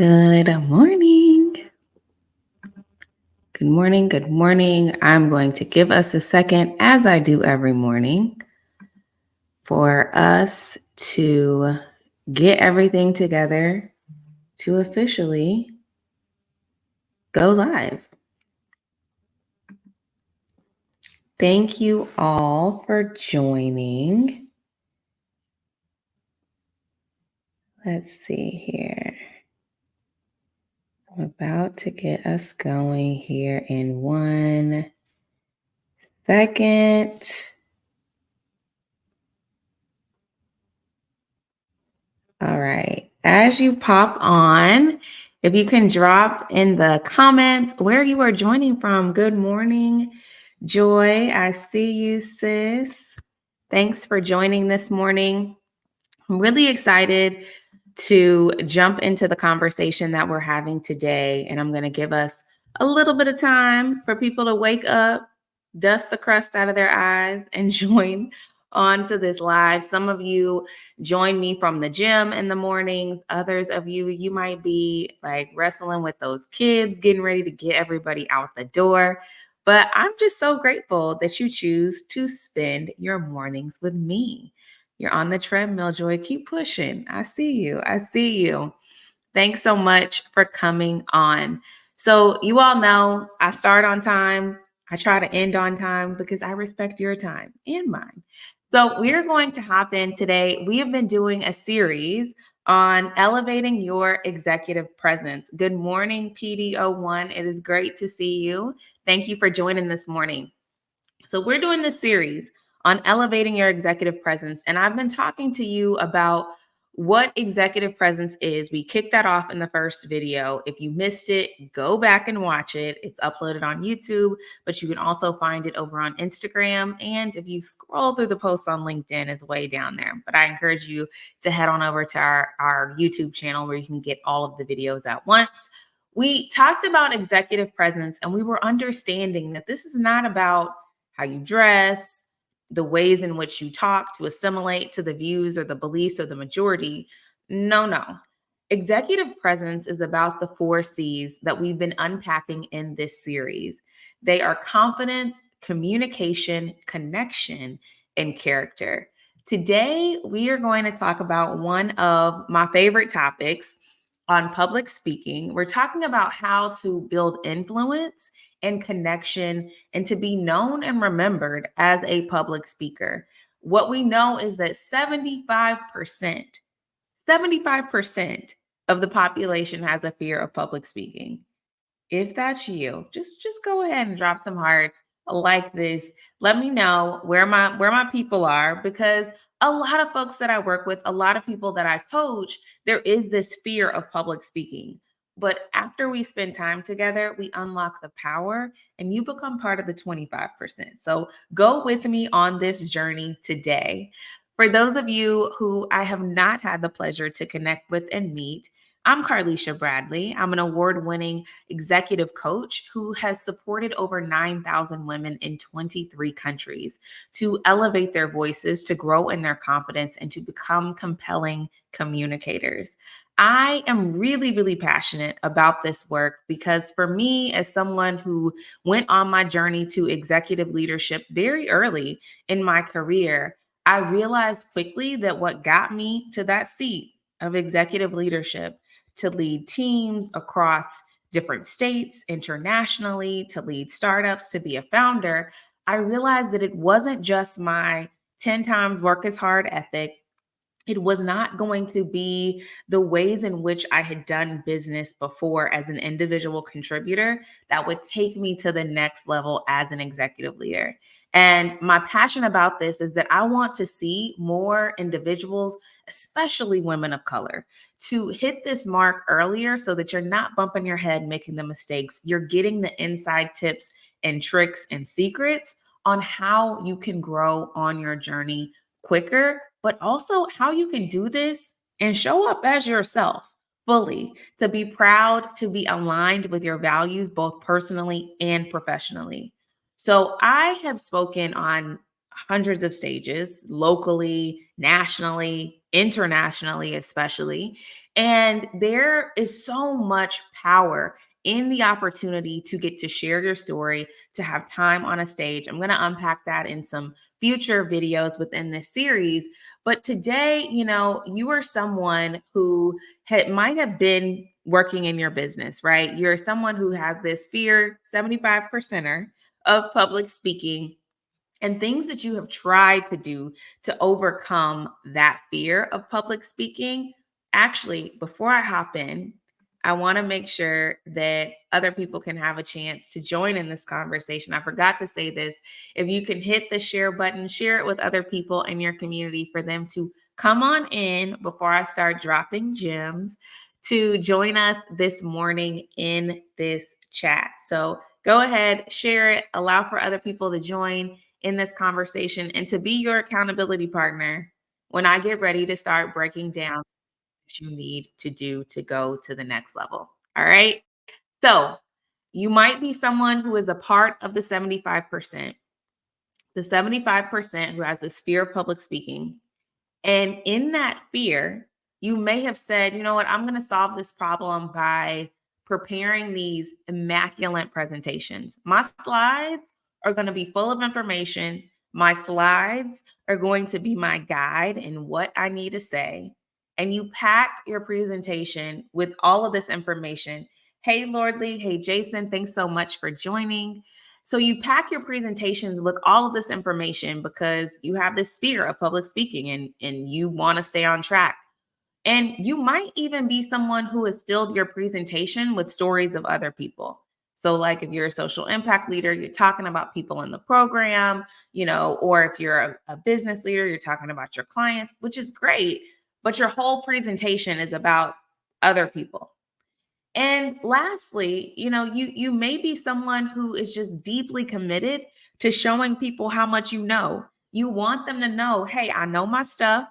Good morning. Good morning. Good morning. I'm going to give us a second, as I do every morning, for us to get everything together to officially go live. Thank you all for joining. Let's see here. I'm about to get us going here in 1 second. All right. As you pop on, if you can drop in the comments where you are joining from. Good morning, Joy. I see you, sis. Thanks for joining this morning. I'm really excited to jump into the conversation that we're having today. And I'm going to give us a little bit of time for people to wake up, dust the crust out of their eyes, and join on to this live. Some of you join me from the gym in the mornings. Others of you, you might be like wrestling with those kids, getting ready to get everybody out the door. But I'm just so grateful that you choose to spend your mornings with me. You're on the treadmill, Joy. Keep pushing. I see you. I see you. Thanks so much for coming on. So, you all know I start on time. I try to end on time because I respect your time and mine. So, we're going to hop in today. We have been doing a series on elevating your executive presence. Good morning, PD01. It is great to see you. Thank you for joining this morning. So, we're doing this series on elevating your executive presence. And I've been talking to you about what executive presence is. We kicked that off in the first video. If you missed it, go back and watch it. It's uploaded on YouTube, but you can also find it over on Instagram. And if you scroll through the posts on LinkedIn, it's way down there. But I encourage you to head on over to our YouTube channel where you can get all of the videos at once. We talked about executive presence, and we were understanding that this is not about how you dress, the ways in which you talk to assimilate to the views or the beliefs of the majority. No. Executive presence is about the 4 C's that we've been unpacking in this series. They are confidence, communication, connection, and character. Today, we are going to talk about one of my favorite topics on public speaking. We're talking about how to build influence and connection and to be known and remembered as a public speaker. What we know is that 75% of the population has a fear of public speaking. If that's you, just go ahead and drop some hearts like this. Let me know where my people are, because a lot of folks that I work with, a lot of people that I coach, there is this fear of public speaking. But after we spend time together, we unlock the power and you become part of the 25%. So go with me on this journey today. For those of you who I have not had the pleasure to connect with and meet, I'm Carlisha Bradley. I'm an award-winning executive coach who has supported over 9,000 women in 23 countries to elevate their voices, to grow in their confidence, and to become compelling communicators. I am really, really passionate about this work because for me, as someone who went on my journey to executive leadership very early in my career, I realized quickly that what got me to that seat of executive leadership, to lead teams across different states, internationally, to lead startups, to be a founder, I realized that it wasn't just my 10 times work as hard ethic. It was not going to be the ways in which I had done business before as an individual contributor that would take me to the next level as an executive leader. And my passion about this is that I want to see more individuals, especially women of color, to hit this mark earlier so that you're not bumping your head making the mistakes. You're getting the inside tips and tricks and secrets on how you can grow on your journey quicker, but also how you can do this and show up as yourself fully, to be proud, to be aligned with your values, both personally and professionally. So I have spoken on hundreds of stages, locally, nationally, internationally, especially. And there is so much power in the opportunity to get to share your story, to have time on a stage. I'm going to unpack that in some future videos within this series. But today, you are someone who might have been working in your business, right? You're someone who has this fear, 75 percenter of public speaking, and things that you have tried to do to overcome that fear of public speaking. Actually, before I hop in, I want to make sure that other people can have a chance to join in this conversation. I forgot to say this. If you can hit the share button, share it with other people in your community for them to come on in before I start dropping gems to join us this morning in this chat. So go ahead, share it, allow for other people to join in this conversation and to be your accountability partner when I get ready to start breaking down what you need to do to go to the next level. All right. So you might be someone who is a part of the 75%, the 75% who has this fear of public speaking. And in that fear, you may have said, you know what, I'm going to solve this problem by preparing these immaculate presentations. My slides are going to be full of information. My slides are going to be my guide in what I need to say. And you pack your presentation with all of this information. Hey, Lordly. Hey, Jason. Thanks so much for joining. So you pack your presentations with all of this information because you have this fear of public speaking and you want to stay on track. And you might even be someone who has filled your presentation with stories of other people. So, like if you're a social impact leader, you're talking about people in the program, or if you're a business leader, you're talking about your clients, which is great. But your whole presentation is about other people. And lastly, you may be someone who is just deeply committed to showing people how much you know. You want them to know, hey, I know my stuff.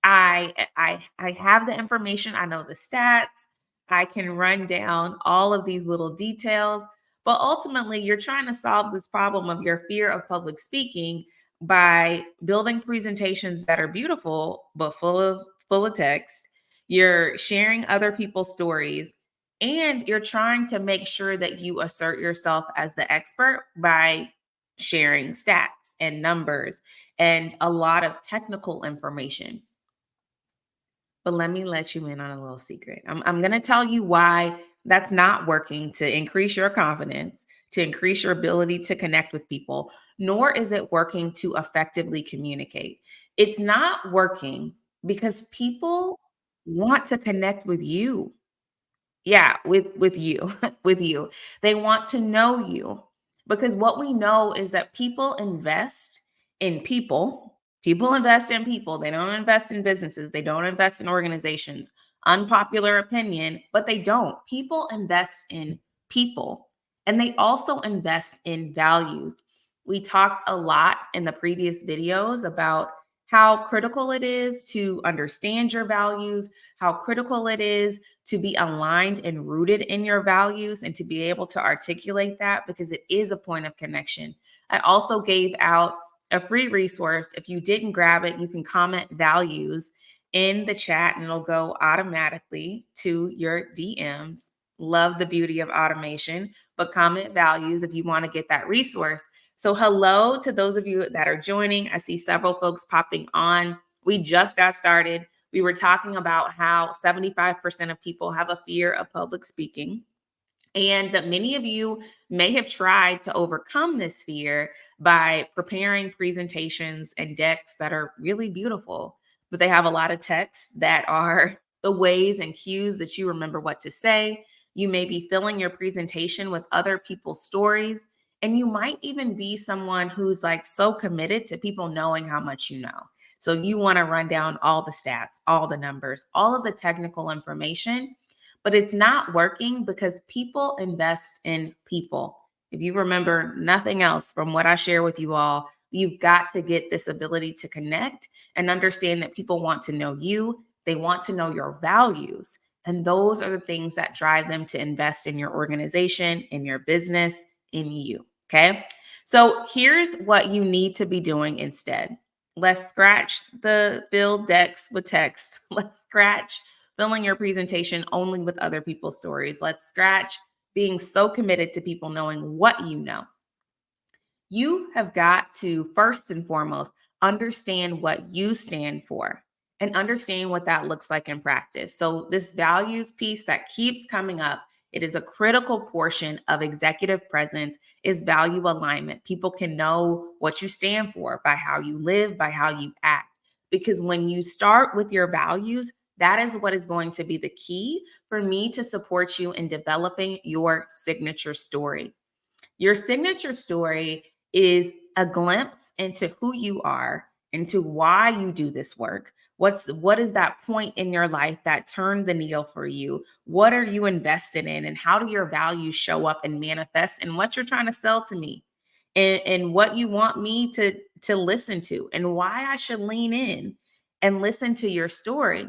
I have the information. I know the stats. I can run down all of these little details. But ultimately, you're trying to solve this problem of your fear of public speaking by building presentations that are beautiful but full of text. You're sharing other people's stories, and you're trying to make sure that you assert yourself as the expert by sharing stats and numbers and a lot of technical information. But let me let you in on a little secret. I'm going to tell you why that's not working to increase your confidence, to increase your ability to connect with people, nor is it working to effectively communicate. It's not working because people want to connect with you. Yeah, with you, with you. They want to know you because what we know is that people invest in people. People invest in people. They don't invest in businesses. They don't invest in organizations. Unpopular opinion, but they don't. People invest in people and they also invest in values. We talked a lot in the previous videos about how critical it is to understand your values, how critical it is to be aligned and rooted in your values and to be able to articulate that because it is a point of connection. I also gave out a free resource. If you didn't grab it, you can comment values in the chat and it'll go automatically to your DMs. Love the beauty of automation, but comment values if you want to get that resource. So, hello to those of you that are joining. I see several folks popping on. We just got started. We were talking about how 75% of people have a fear of public speaking, and that many of you may have tried to overcome this fear by preparing presentations and decks that are really beautiful, but they have a lot of text that are the ways and cues that you remember what to say. You may be filling your presentation with other people's stories. And you might even be someone who's like so committed to people knowing how much you know. So you want to run down all the stats, all the numbers, all of the technical information, but it's not working because people invest in people. If you remember nothing else from what I share with you all, you've got to get this ability to connect and understand that people want to know you. They want to know your values. And those are the things that drive them to invest in your organization, in your business, in you. Okay. So here's what you need to be doing instead. Let's scratch the fill decks with text. Let's scratch filling your presentation only with other people's stories. Let's scratch being so committed to people knowing what you know. You have got to first and foremost understand what you stand for and understand what that looks like in practice. So, this values piece that keeps coming up, it is a critical portion of executive presence is value alignment. People can know what you stand for by how you live, by how you act. Because when you start with your values, that is what is going to be the key for me to support you in developing your signature story. Your signature story is a glimpse into who you are, into why you do this work. What is that point in your life that turned the needle for you? What are you invested in and how do your values show up and manifest in what you're trying to sell to me? And what you want me to listen to and why I should lean in and listen to your story.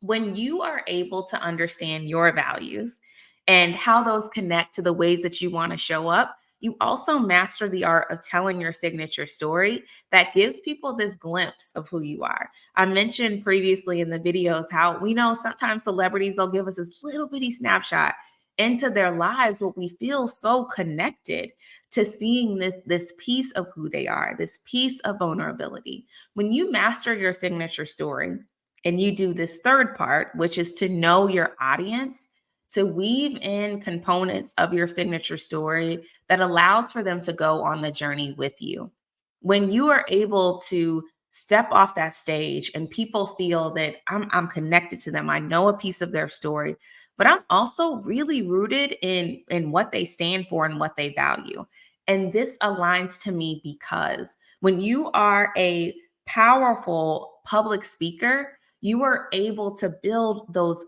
When you are able to understand your values and how those connect to the ways that you want to show up, you also master the art of telling your signature story that gives people this glimpse of who you are. I mentioned previously in the videos how we know sometimes celebrities will give us this little bitty snapshot into their lives, but we feel so connected to seeing this piece of who they are, this piece of vulnerability. When you master your signature story, and you do this third part, which is to know your audience, to weave in components of your signature story that allows for them to go on the journey with you. When you are able to step off that stage and people feel that I'm connected to them, I know a piece of their story, but I'm also really rooted in what they stand for and what they value. And this aligns to me because when you are a powerful public speaker, you are able to build those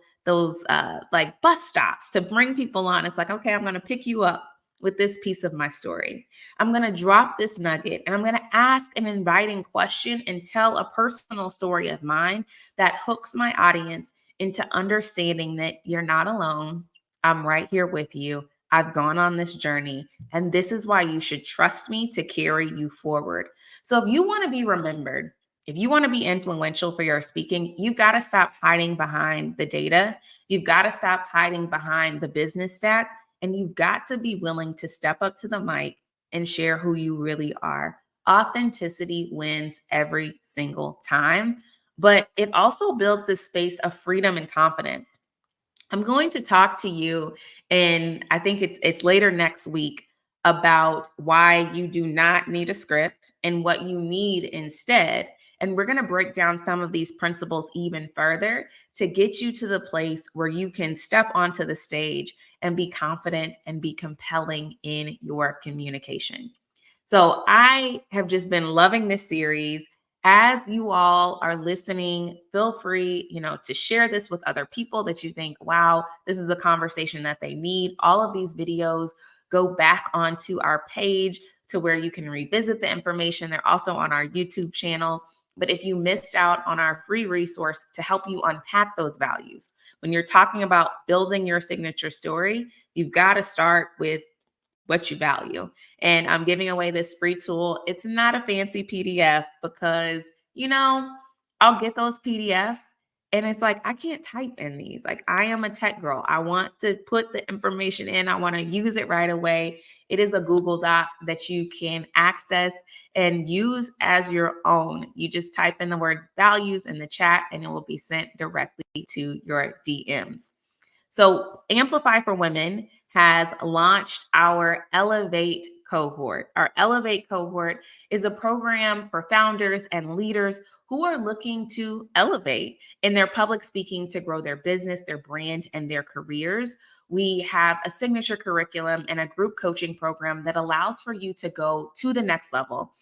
like bus stops to bring people on. It's like, okay, I'm going to pick you up with this piece of my story. I'm going to drop this nugget and I'm going to ask an inviting question and tell a personal story of mine that hooks my audience into understanding that you're not alone. I'm right here with you. I've gone on this journey, and this is why you should trust me to carry you forward. So, if you want to be remembered, if you want to be influential for your speaking, you've got to stop hiding behind the data. You've got to stop hiding behind the business stats. And you've got to be willing to step up to the mic and share who you really are. Authenticity wins every single time, but it also builds this space of freedom and confidence. I'm going to talk to you, and I think it's later next week about why you do not need a script and what you need instead. And we're going to break down some of these principles even further to get you to the place where you can step onto the stage and be confident and be compelling in your communication. So I have just been loving this series. As you all are listening, feel free, to share this with other people that you think, wow, this is a conversation that they need. All of these videos go back onto our page to where you can revisit the information. They're also on our YouTube channel. But if you missed out on our free resource to help you unpack those values, when you're talking about building your signature story, you've got to start with what you value. And I'm giving away this free tool. It's not a fancy PDF because, I'll get those PDFs and it's like, I can't type in these. Like, I am a tech girl. I want to put the information in, I want to use it right away. It is a Google Doc that you can access and use as your own. You just type in the word values in the chat and it will be sent directly to your DMs. So, Amplify for Women has launched our Elevate cohort. Our Elevate cohort is a program for founders and leaders who are looking to elevate in their public speaking to grow their business, their brand, and their careers. We have a signature curriculum and a group coaching program that allows for you to go to the next level.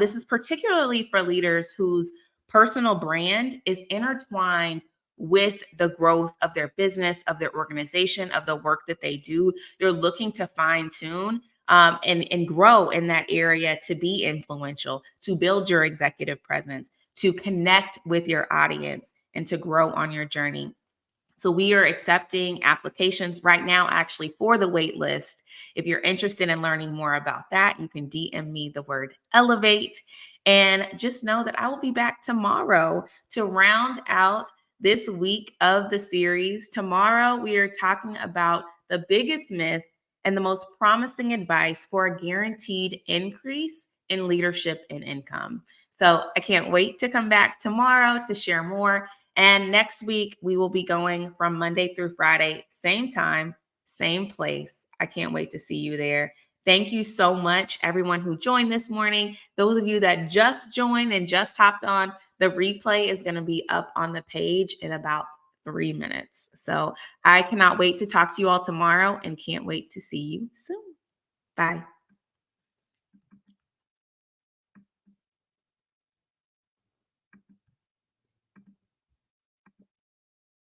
This is particularly for leaders whose personal brand is intertwined with the growth of their business, of their organization, of the work that they do. You're looking to fine tune and grow in that area to be influential, to build your executive presence, to connect with your audience, and to grow on your journey. So we are accepting applications right now, actually, for the wait list. If you're interested in learning more about that, you can DM me the word elevate. And just know that I will be back tomorrow to round out this week of the series. Tomorrow, we are talking about the biggest myth and the most promising advice for a guaranteed increase in leadership and income. So I can't wait to come back tomorrow to share more. And next week, we will be going from Monday through Friday, same time, same place. I can't wait to see you there. Thank you so much, everyone who joined this morning. Those of you that just joined and just hopped on, the replay is going to be up on the page in about 3 minutes. So I cannot wait to talk to you all tomorrow and can't wait to see you soon. Bye.